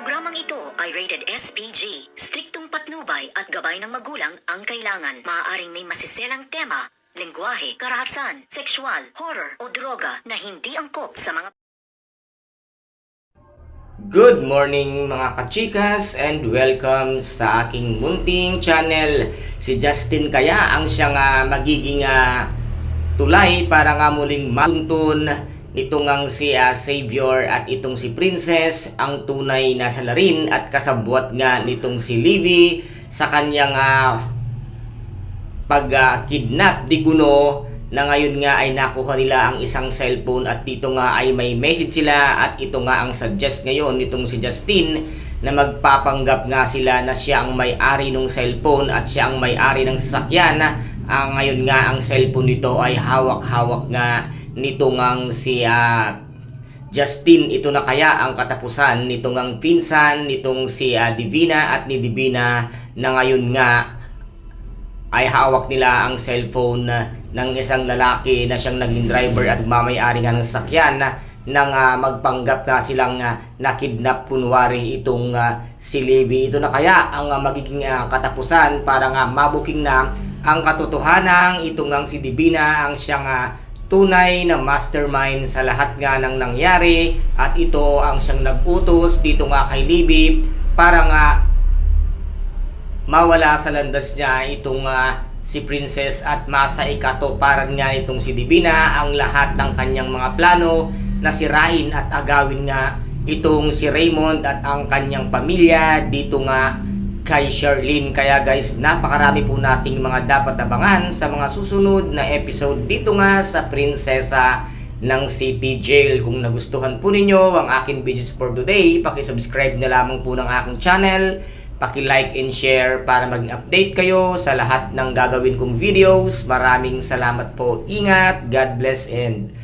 Programang ito ay rated SPG. Striktong patnubay at gabay ng magulang ang kailangan. Maaaring may masiselang tema, lengguwahe, karahasan, sexual, horror o droga na hindi angkop sa mga... Good morning mga kachikas and welcome sa aking munting channel. Si Justin kaya ang siyang magiging tulay para nga muling matuntun nitong ang si Savior at itong si Princess, ang tunay na salarin at kasabwat nga nitong si Livy sa kanyang pag-kidnap di kuno na ngayon nga ay nakuha nila ang isang cellphone at dito nga ay may message sila at ito nga ang suggest ngayon nitong si Justin na magpapanggap nga sila na siya ang may-ari ng cellphone at siya ang may-ari ng sasakyan. Ngayon nga ang cellphone nito ay hawak-hawak nga nitong ang si Justin. Ito na kaya ang katapusan nitong ang pinsan nitong si Divina at ni Divina na ngayon nga ay hawak nila ang cellphone ng isang lalaki na siyang naging driver at mamay-ari nga ng sasakyan nang magpanggap nga silang nakidnap kunwari itong si Livy. Ito na kaya ang magiging katapusan para nga mabuking na ang katotohanan itong ang si Divina ang siyang tunay na mastermind sa lahat nga ng nangyari at ito ang siyang nag-utos dito nga kay Livy para nga mawala sa landas niya itong si Princess at masaikatuparan nga itong si Divina ang lahat ng kanyang mga plano na sirain at agawin nga itong si Raymond at ang kanyang pamilya dito nga kay Sherlyn. Kaya guys, napakarami po nating mga dapat abangan sa mga susunod na episode dito nga sa Prinsesa ng City Jail. Kung nagustuhan po ninyo ang aking videos for today, paki-subscribe na lamang po ng aking channel, paki-like and share para maging update kayo sa lahat ng gagawin kong videos. Maraming salamat po. Ingat, God bless and